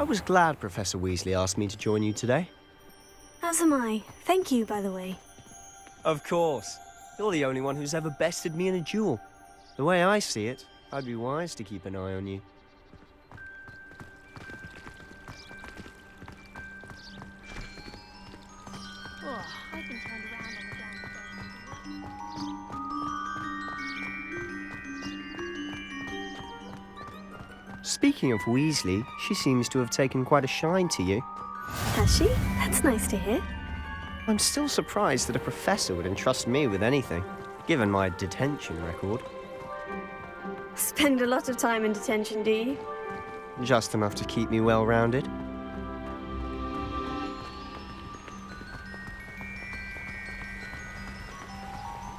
was glad Professor Weasley asked me to join you today. As am I. Thank you, by the way. Of course. You're the only one who's ever bested me in a duel. The way I see it, I'd be wise to keep an eye on you. Speaking of Weasley, she seems to have taken quite a shine to you. Has she? That's nice to hear. I'm still surprised that a professor would entrust me with anything, given my detention record. Spend a lot of time in detention, do you? Just enough to keep me well-rounded.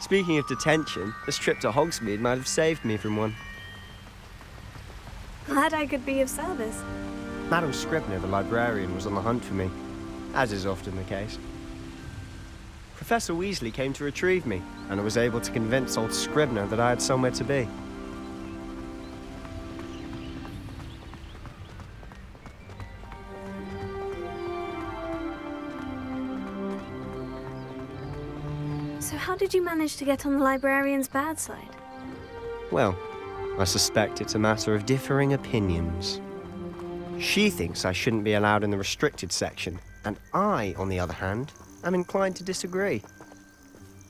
Speaking of detention, this trip to Hogsmeade might have saved me from one. Glad I could be of service. Madam Scribner, the librarian, was on the hunt for me, as is often the case. Professor Weasley came to retrieve me, and I was able to convince old Scribner that I had somewhere to be. So how did you manage to get on the librarian's bad side? Well, I suspect it's a matter of differing opinions. She thinks I shouldn't be allowed in the restricted section, and I, on the other hand, am inclined to disagree.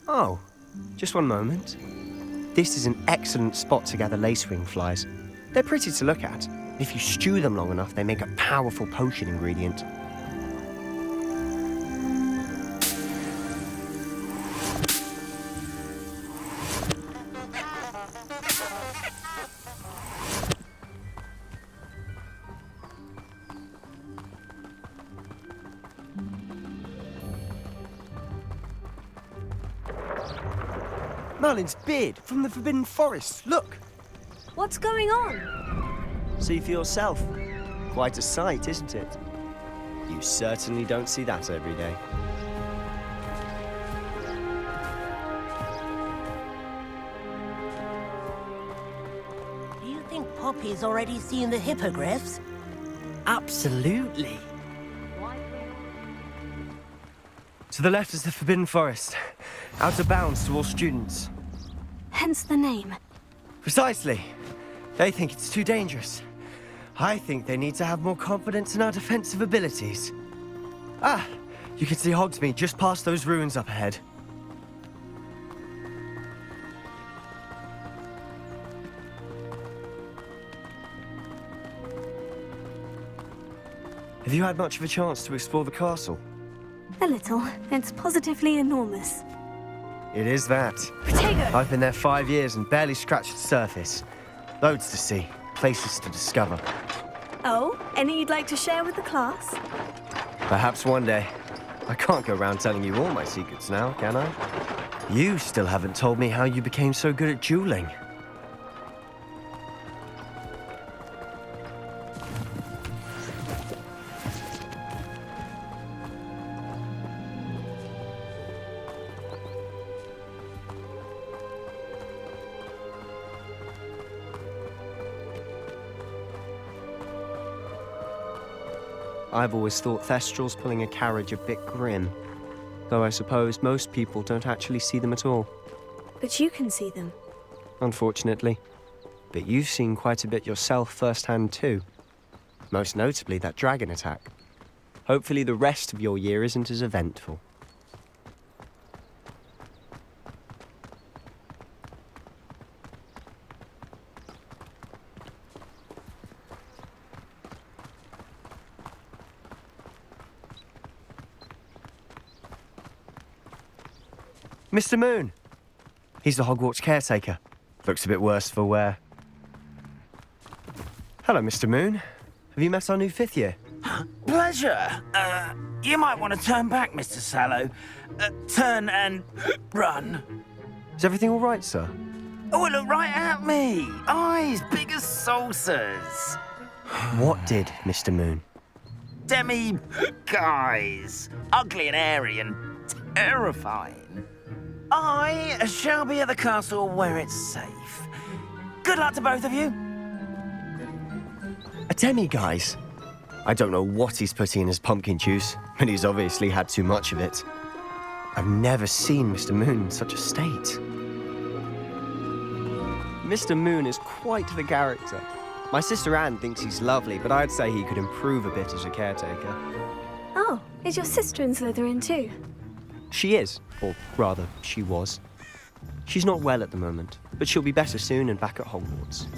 Oh, just one moment. This is an excellent spot to gather lacewing flies. They're pretty to look at. If you stew them long enough, they make a powerful potion ingredient. Merlin's beard from the Forbidden Forest. Look! What's going on? See for yourself. Quite a sight, isn't it? You certainly don't see that every day. Do you think Poppy's already seen the hippogriffs? Absolutely. To the left is the Forbidden Forest. Out of bounds to all students. Hence the name. Precisely. They think it's too dangerous. I think they need to have more confidence in our defensive abilities. Ah, you can see Hogsmeade just past those ruins up ahead. Have you had much of a chance to explore the castle? A little. It's positively enormous. It is that. Protego! I've been there 5 years and barely scratched the surface. Loads to see, places to discover. Oh, any you'd like to share with the class? Perhaps one day. I can't go around telling you all my secrets now, can I? You still haven't told me how you became so good at dueling. I've always thought Thestrals pulling a carriage a bit grim, though I suppose most people don't actually see them at all. But you can see them. Unfortunately. But you've seen quite a bit yourself firsthand too. Most notably that dragon attack. Hopefully the rest of your year isn't as eventful. Mr. Moon. He's the Hogwarts caretaker. Looks a bit worse for wear. Hello, Mr. Moon. Have you met our new 5th year? Pleasure. You might want to turn back, Mr. Sallow. Turn and run. Is everything all right, sir? Oh, look right at me. Eyes big as saucers. What did, Mr. Moon? Guys. Ugly and airy and terrifying. I shall be at the castle where it's safe. Good luck to both of you. A demi-guise? I don't know what he's putting in his pumpkin juice, but he's obviously had too much of it. I've never seen Mr. Moon in such a state. Mr. Moon is quite the character. My sister Anne thinks he's lovely, but I'd say he could improve a bit as a caretaker. Oh, is your sister in Slytherin too? She is, or rather, she was. She's not well at the moment, but she'll be better soon and back at Hogwarts.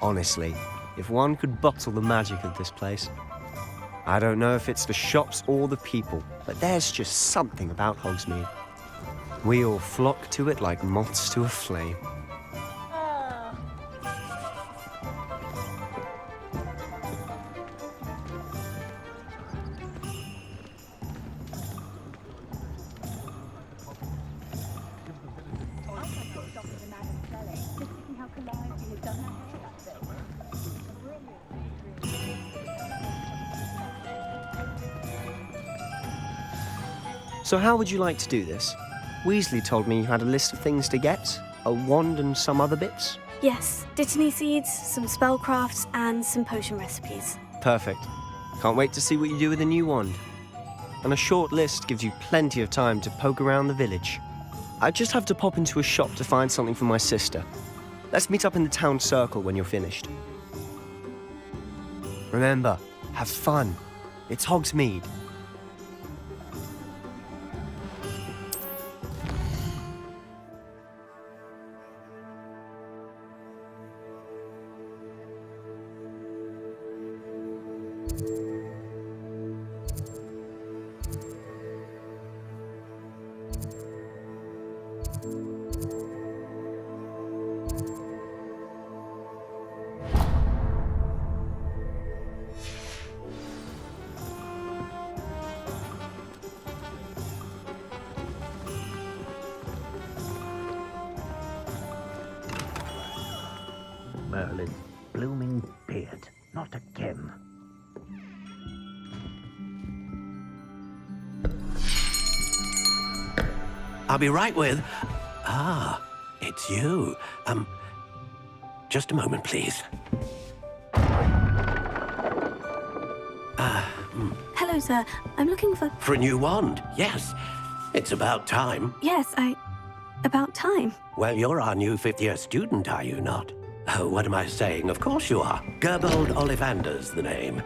Honestly, if one could bottle the magic of this place. I don't know if it's the shops or the people, but there's just something about Hogsmeade. We all flock to it like moths to a flame. So how would you like to do this? Weasley told me you had a list of things to get, a wand and some other bits. Yes, dittany seeds, some spellcrafts, and some potion recipes. Perfect. Can't wait to see what you do with the new wand. And a short list gives you plenty of time to poke around the village. I just have to pop into a shop to find something for my sister. Let's meet up in the town circle when you're finished. Remember, have fun. It's Hogsmeade. Merlin's blooming beard, not again. I'll be right with... it's you. Just a moment, please. Hello, sir. I'm looking for... For a new wand, yes. It's about time. Yes, about time. Well, you're our new fifth-year student, are you not? Oh, what am I saying? Of course you are. Gerbold Ollivander's the name.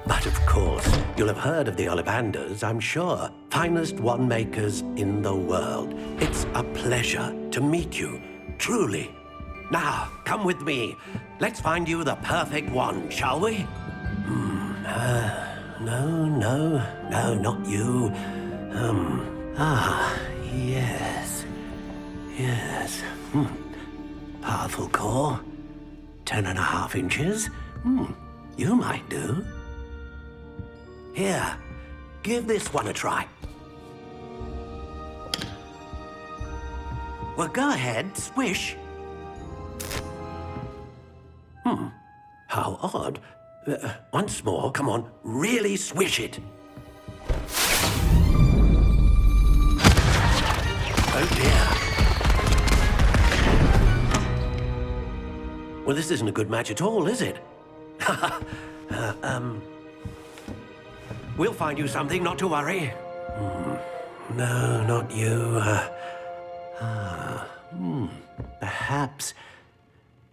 But of course, you'll have heard of the Ollivanders, I'm sure. Finest wand makers in the world. It's a pleasure to meet you, truly. Now, come with me. Let's find you the perfect wand, shall we? No, not you. Yes. Powerful core. 10.5 inches. You might do. Here, give this one a try. Well, go ahead, swish. How odd. Once more, come on, really swish it. Oh dear. Well, this isn't a good match at all, is it? We'll find you something, not to worry. No, not you. Perhaps.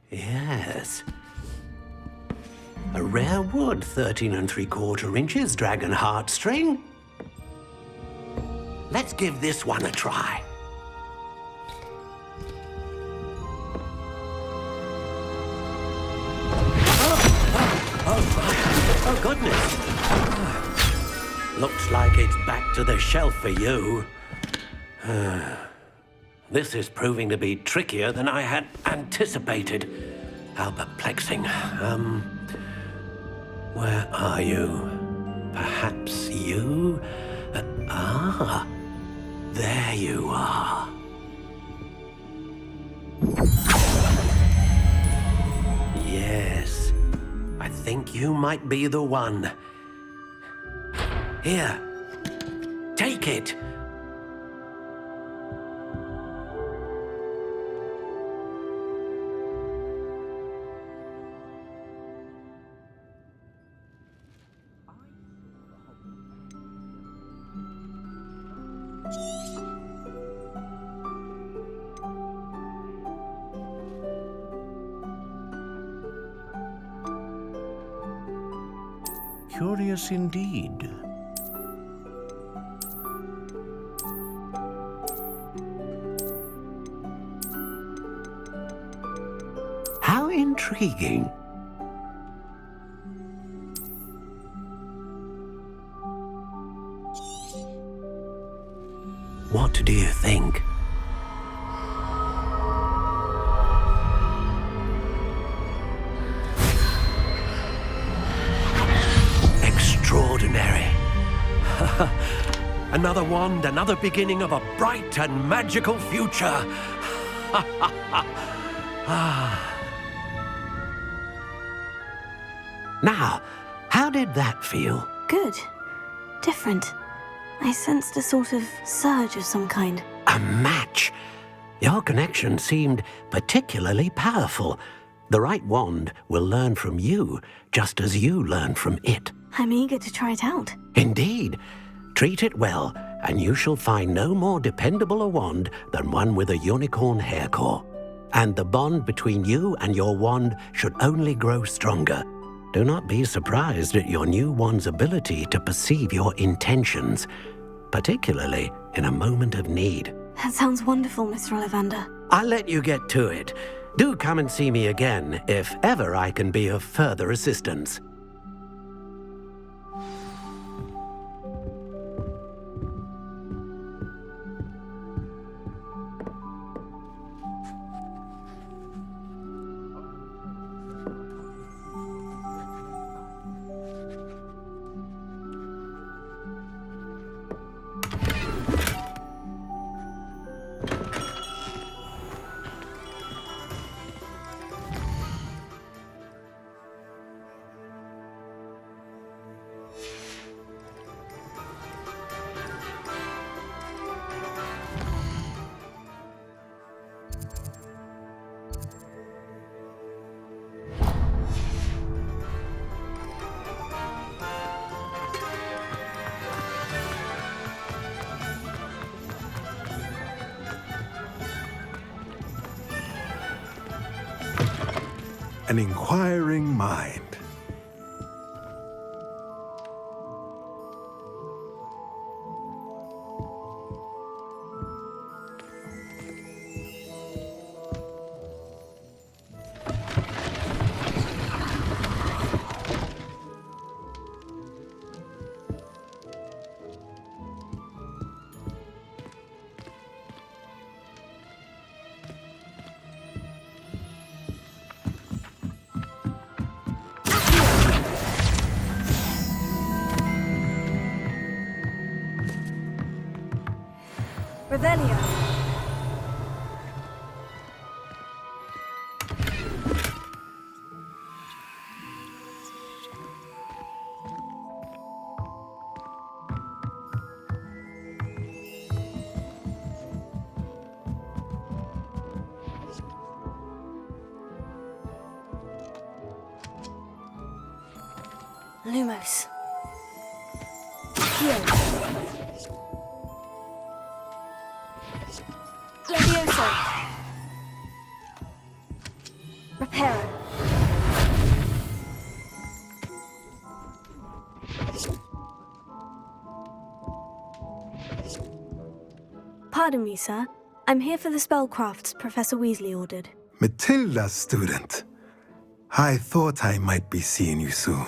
Yes. A rare wood, 13 3/4 inches, dragon heartstring. Let's give this one a try. Oh, goodness. Looks like it's back to the shelf for you. This is proving to be trickier than I had anticipated. How perplexing. Where are you? Perhaps you? There you are. think you might be the one. Here, take it. Curious indeed. How intriguing. What do you think? Extraordinary. Another wand, another beginning of a bright and magical future. Now, how did that feel? Good. Different. I sensed a sort of surge of some kind. A match. Your connection seemed particularly powerful. The right wand will learn from you, just as you learn from it. I'm eager to try it out. Indeed. Treat it well, and you shall find no more dependable a wand than one with a unicorn hair core. And the bond between you and your wand should only grow stronger. Do not be surprised at your new wand's ability to perceive your intentions, particularly in a moment of need. That sounds wonderful, Mr. Ollivander. I'll let you get to it. Do come and see me again if ever I can be of further assistance. An inquiring mind. Revelio. Lumos. Heal. Levioso. Reparo. Pardon me, sir. I'm here for the spellcrafts Professor Weasley ordered. Matilda's student. I thought I might be seeing you soon.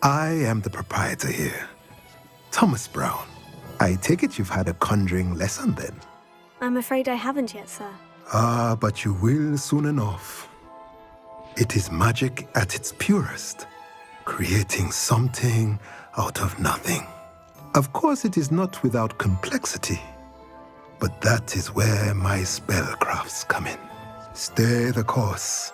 I am the proprietor here, Thomas Brown. I take it you've had a conjuring lesson then? I'm afraid I haven't yet, sir. Ah, but you will soon enough. It is magic at its purest, creating something out of nothing. Of course, it is not without complexity, but that is where my spellcrafts come in. Stay the course,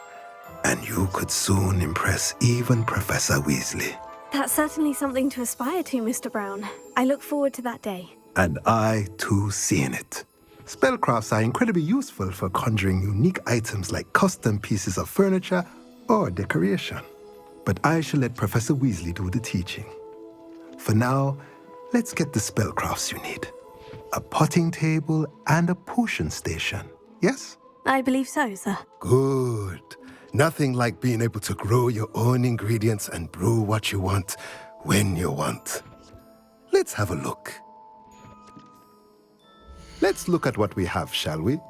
and you could soon impress even Professor Weasley. That's certainly something to aspire to, Mr. Brown. I look forward to that day. And I, too, seeing it. Spellcrafts are incredibly useful for conjuring unique items like custom pieces of furniture or decoration. But I shall let Professor Weasley do the teaching. For now, let's get the spellcrafts you need. A potting table and a potion station, yes? I believe so, sir. Good. Nothing like being able to grow your own ingredients and brew what you want when you want. Let's have a look. Let's look at what we have, shall we?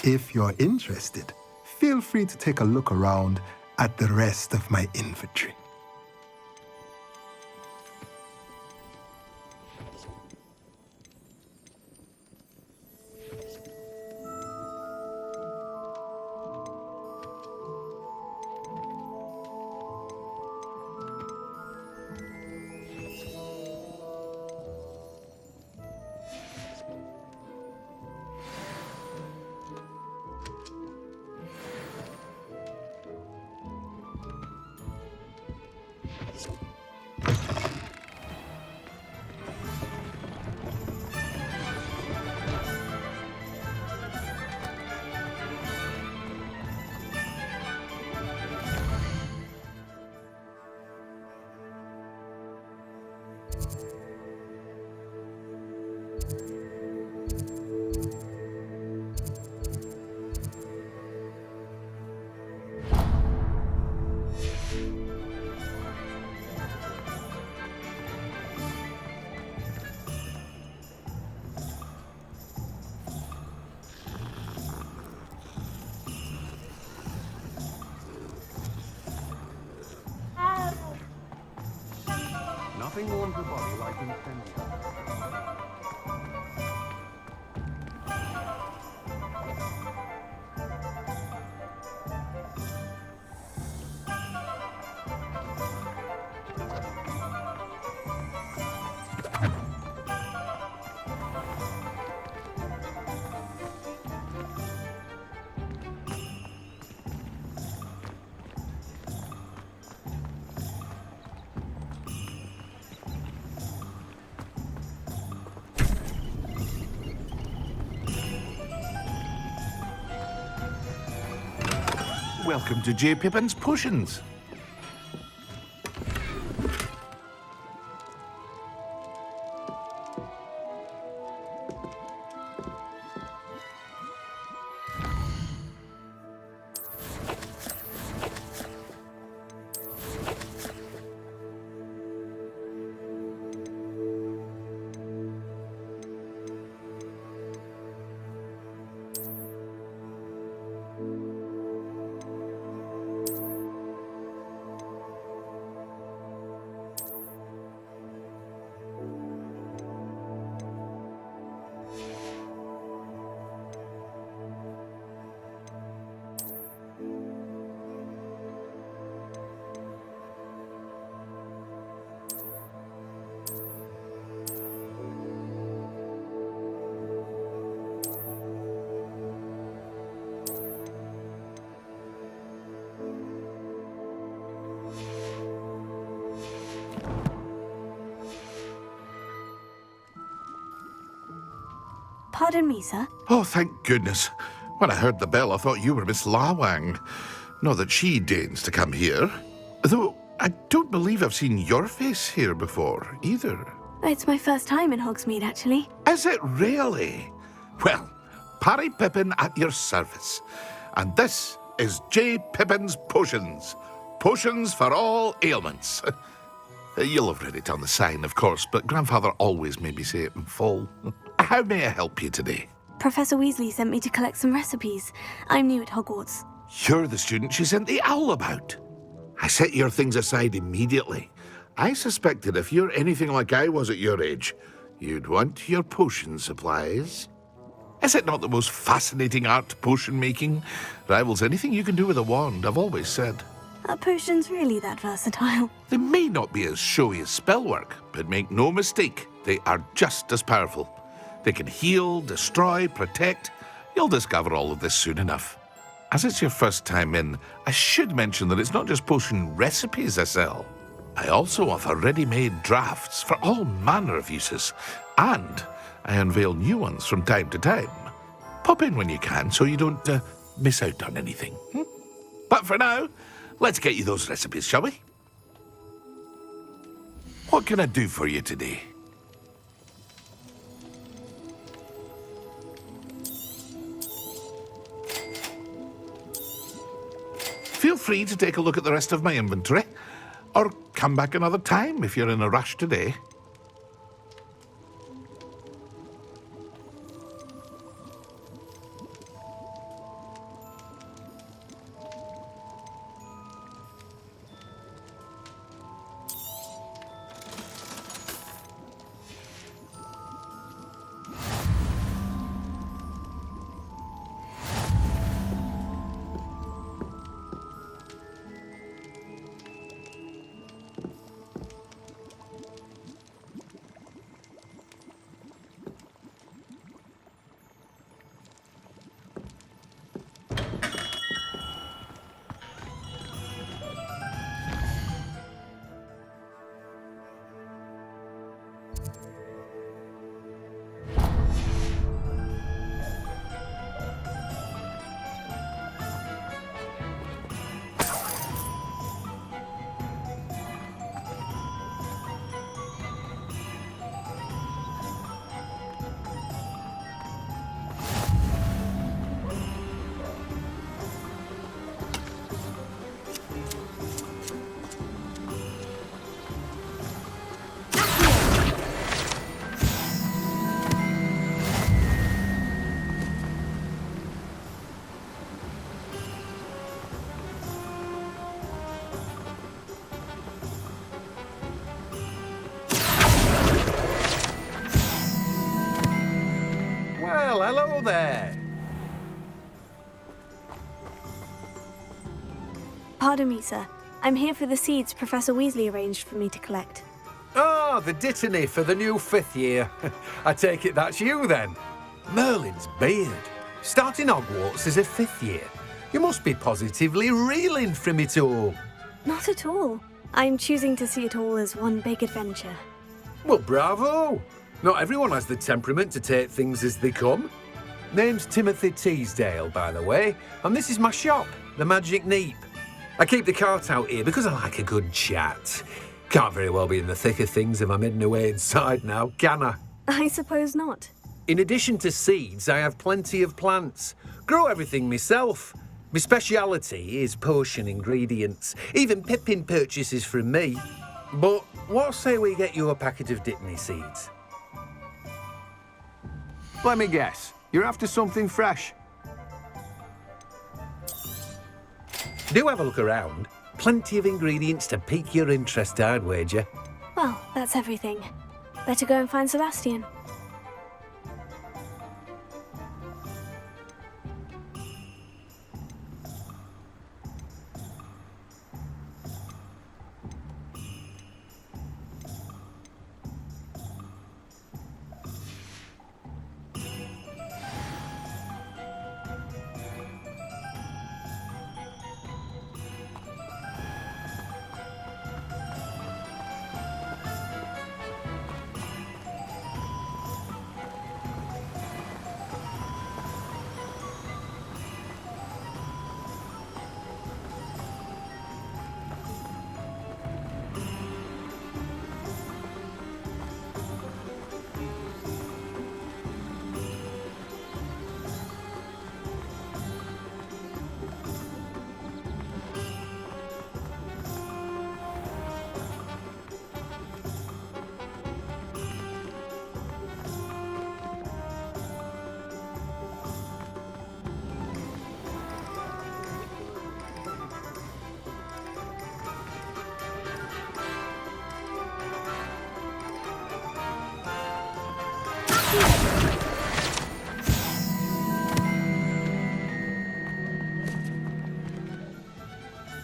If you're interested, feel free to take a look around at the rest of my inventory. Nothing warms the body like incendiary. Welcome to J. Pippin's Potions. Pardon me, sir. Oh, thank goodness. When I heard the bell, I thought you were Miss Lawang. Not that she deigns to come here. Though I don't believe I've seen your face here before, either. It's my first time in Hogsmeade, actually. Is it really? Well, Parry Pippin at your service. And this is J. Pippin's Potions. Potions for all ailments. You'll have read it on the sign, of course, but Grandfather always made me say it in full. How may I help you today? Professor Weasley sent me to collect some recipes. I'm new at Hogwarts. You're the student she sent the owl about. I set your things aside immediately. I suspected if you're anything like I was at your age, you'd want your potion supplies. Is it not the most fascinating art, potion making? Rivals anything you can do with a wand, I've always said. Are potions really that versatile? They may not be as showy as spellwork, but make no mistake, they are just as powerful. They can heal, destroy, protect. You'll discover all of this soon enough. As it's your first time in, I should mention that it's not just potion recipes I sell. I also offer ready-made drafts for all manner of uses, and I unveil new ones from time to time. Pop in when you can so you don't miss out on anything. But for now, let's get you those recipes, shall we? What can I do for you today? Feel free to take a look at the rest of my inventory, or come back another time if you're in a rush today. Well, hello there. Pardon me, sir. I'm here for the seeds Professor Weasley arranged for me to collect. Ah, the dittany for the new 5th year. I take it that's you then. Merlin's beard. Starting Hogwarts as a 5th year. You must be positively reeling from it all. Not at all. I'm choosing to see it all as one big adventure. Well, bravo. Not everyone has the temperament to take things as they come. Name's Timothy Teasdale, by the way, and this is my shop, the Magic Neep. I keep the cart out here because I like a good chat. Can't very well be in the thick of things if I'm hidden away inside now, can I? I suppose not. In addition to seeds, I have plenty of plants. Grow everything myself. My speciality is potion ingredients. Even Pippin purchases from me. But what say we get you a packet of Dittany seeds? Let me guess. You're after something fresh. Do have a look around. Plenty of ingredients to pique your interest, I'd wager. Well, that's everything. Better go and find Sebastian.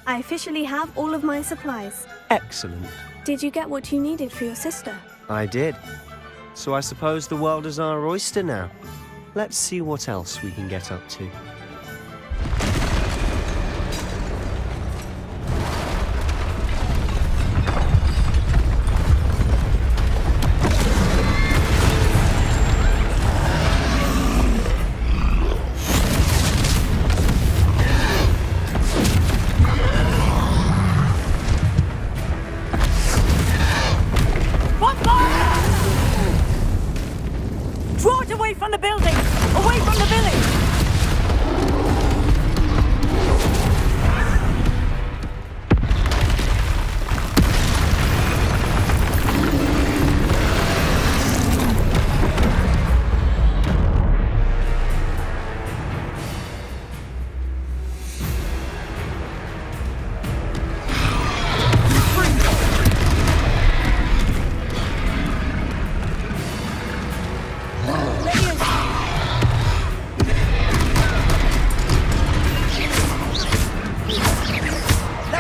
I officially have all of my supplies. Excellent. Did you get what you needed for your sister? I did. So I suppose the world is our oyster now. Let's see what else we can get up to. Draw it away from the building! Away from the village!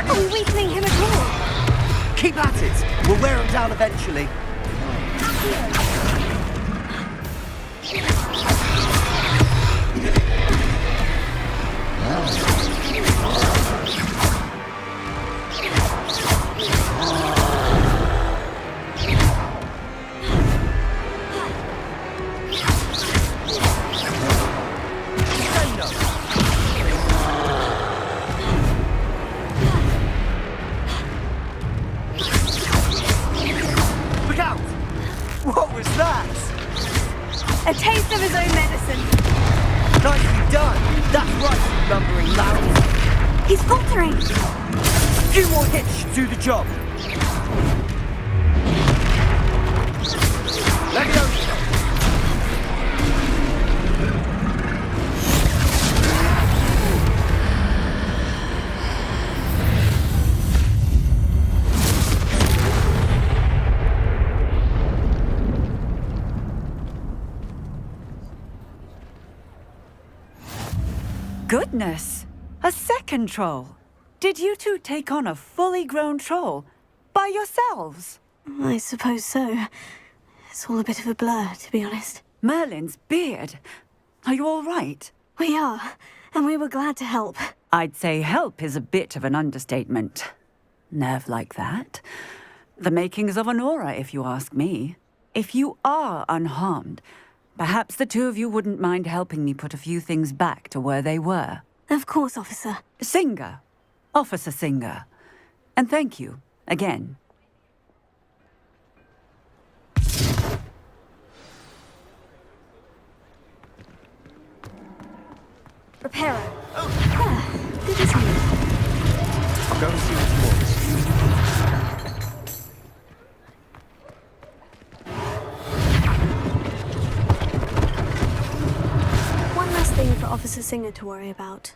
Are we weakening him at all? Keep at it. We'll wear him down eventually. Look out! What was that? A taste of his own medicine. Nicely done. That's right, you lumbering lout. He's faltering. Few more hits, do the job. Let me go. Goodness! A second troll! Did you two take on a fully grown troll? By yourselves? I suppose so. It's all a bit of a blur, to be honest. Merlin's beard! Are you all right? We are, and we were glad to help. I'd say help is a bit of an understatement. Nerve like that. The makings of an aura, if you ask me. If you are unharmed, perhaps the two of you wouldn't mind helping me put a few things back to where they were. Of course, officer. Singer. Officer Singer. And thank you, again. Repairer. Good as new. I'll go and see what he wants. One last thing for Officer Singer to worry about.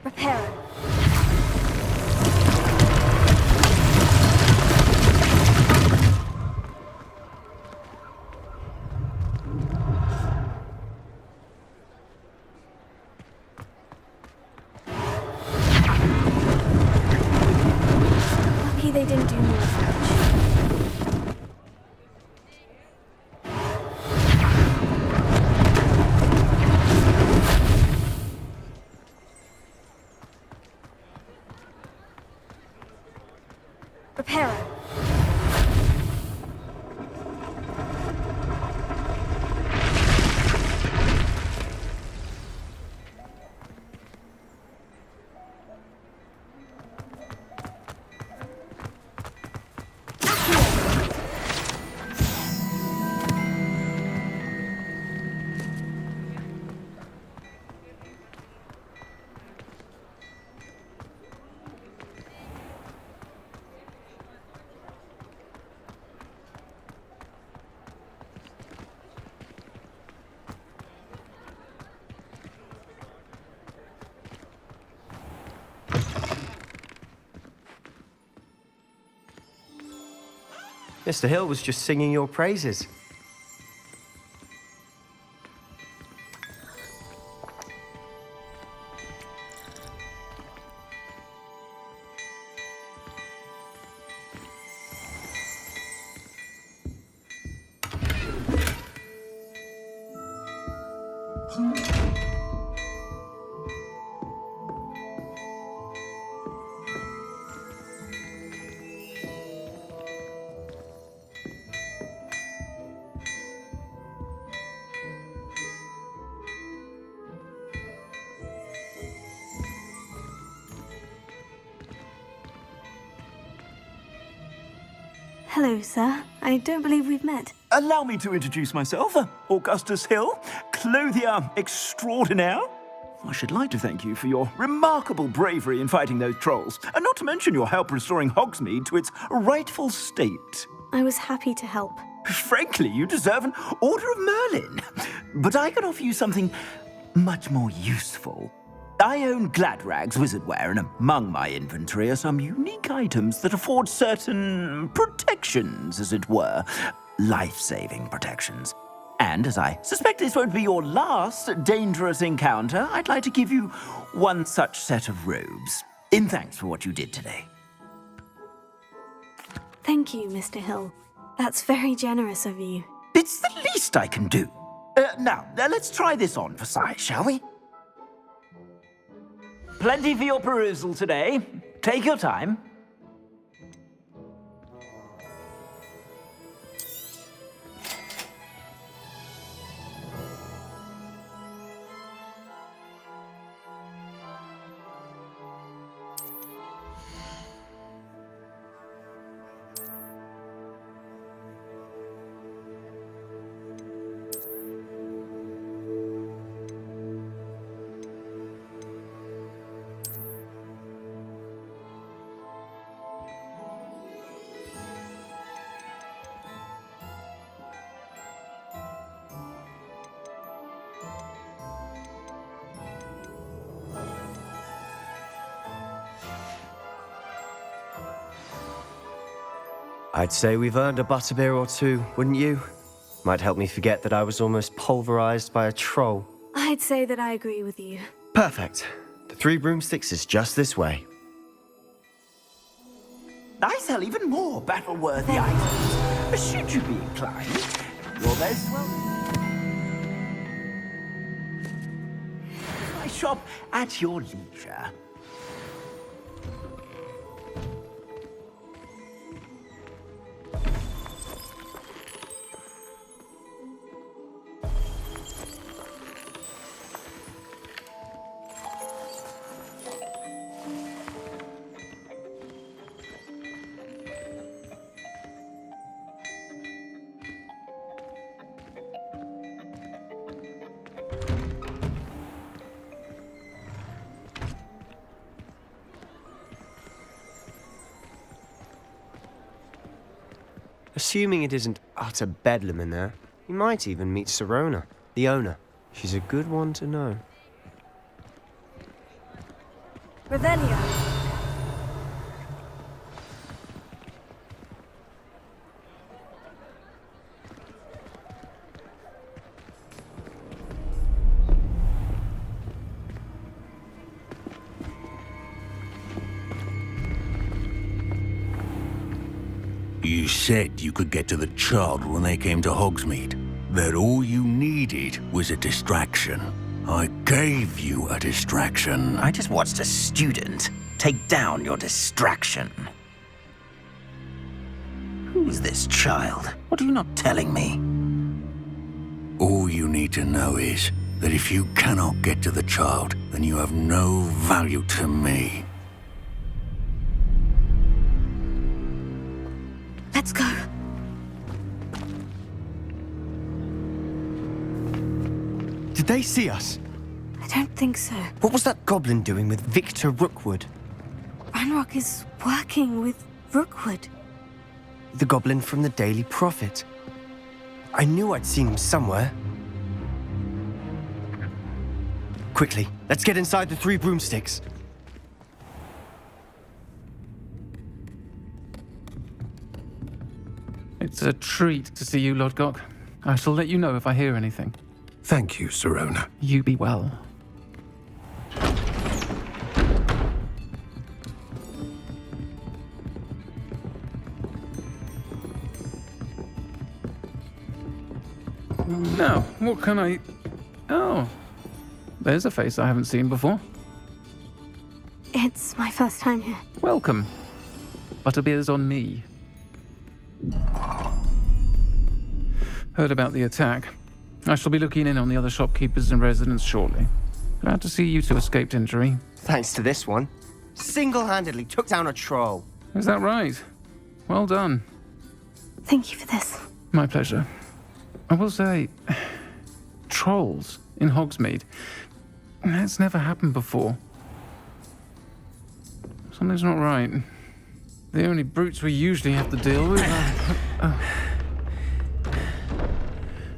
Repairer. Lucky they didn't do more damage. Repairer. Mr. Hill was just singing your praises. Hello, sir. I don't believe we've met. Allow me to introduce myself, Augustus Hill, clothier extraordinaire. I should like to thank you for your remarkable bravery in fighting those trolls, and not to mention your help restoring Hogsmeade to its rightful state. I was happy to help. Frankly, you deserve an Order of Merlin. But I can offer you something much more useful. I own Gladrag's wizardware, and among my inventory are some unique items that afford certain protections, as it were. Life-saving protections. And as I suspect this won't be your last dangerous encounter, I'd like to give you one such set of robes, in thanks for what you did today. Thank you, Mr. Hill. That's very generous of you. It's the least I can do. Now, let's try this on for size, shall we? Plenty for your perusal today. Take your time. I'd say we've earned a butterbeer or two, wouldn't you? Might help me forget that I was almost pulverized by a troll. I'd say that I agree with you. Perfect. The 3 broomsticks is just this way. I sell even more battle-worthy items. Should you be inclined, you're most welcome. I shop at your leisure. Assuming it isn't utter bedlam in there, you might even meet Serona, the owner. She's a good one to know. Revelio. You said you could get to the child when they came to Hogsmeade. That all you needed was a distraction. I gave you a distraction. I just watched a student take down your distraction. Who's this child? What are you not telling me? All you need to know is that if you cannot get to the child, then you have no value to me. Let's go. Did they see us? I don't think so. What was that goblin doing with Victor Rookwood? Ranrock is working with Rookwood. The goblin from the Daily Prophet. I knew I'd seen him somewhere. Quickly, let's get inside the 3 broomsticks. It's a treat to see you, Lodgok. I shall let you know if I hear anything. Thank you, Sirona. You be well. Now, what can I... Oh, there's a face I haven't seen before. It's my first time here. Welcome. Butterbeer's on me. Heard about the attack. I shall be looking in on the other shopkeepers and residents shortly. Glad to see you two escaped injury. Thanks to this one. Single-handedly took down a troll. Is that right? Well done. Thank you for this. My pleasure. I will say, trolls in Hogsmeade. That's never happened before. Something's not right. The only brutes we usually have to deal with are...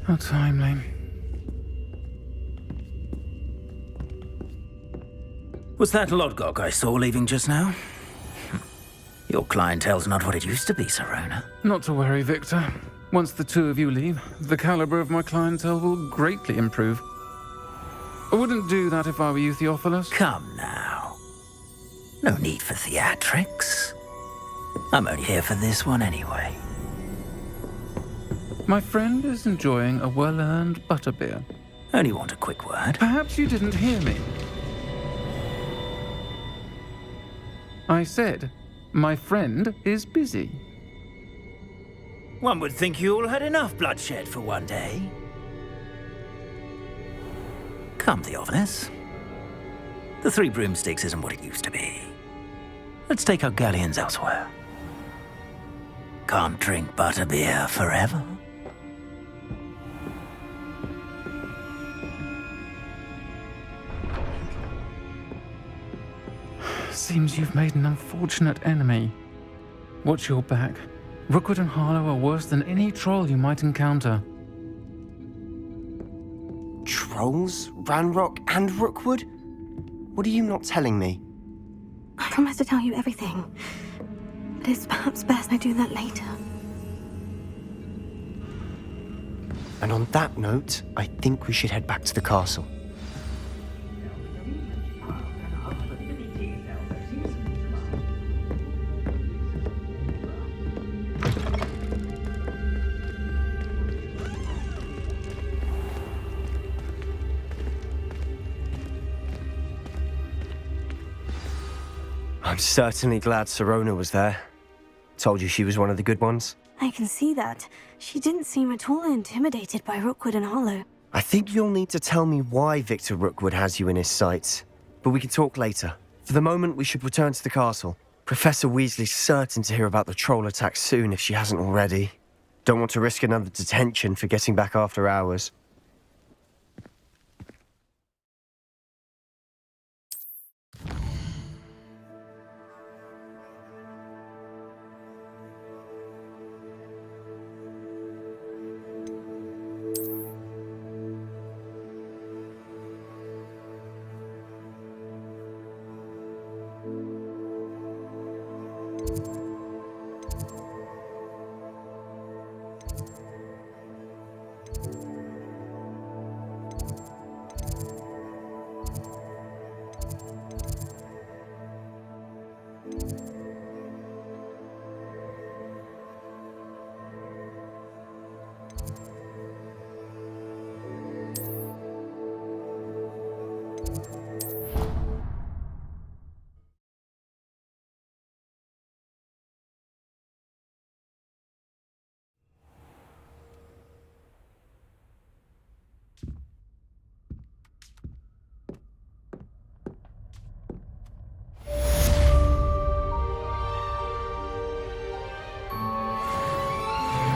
How timely. Was that Lodgok I saw leaving just now? Your clientele's not what it used to be, Sirona. Not to worry, Victor. Once the two of you leave, the caliber of my clientele will greatly improve. I wouldn't do that if I were you, Theophilus. Come now. No need for theatrics. I'm only here for this one anyway. My friend is enjoying a well-earned butterbeer. Only want a quick word. Perhaps you didn't hear me. I said, my friend is busy. One would think you all had enough bloodshed for one day. Come, Theophilus. The Three Broomsticks isn't what it used to be. Let's take our galleons elsewhere. Can't drink butterbeer forever. Seems you've made an unfortunate enemy. Watch your back. Rookwood and Harlow are worse than any troll you might encounter. Trolls? Ranrock and Rookwood? What are you not telling me? I promise to tell you everything. But it's perhaps best I do that later. And on that note, I think we should head back to the castle. I'm certainly glad Sirona was there. Told you she was one of the good ones. I can see that. She didn't seem at all intimidated by Rookwood and Harlow. I think you'll need to tell me why Victor Rookwood has you in his sights. But we can talk later. For the moment, we should return to the castle. Professor Weasley's certain to hear about the troll attack soon if she hasn't already. Don't want to risk another detention for getting back after hours.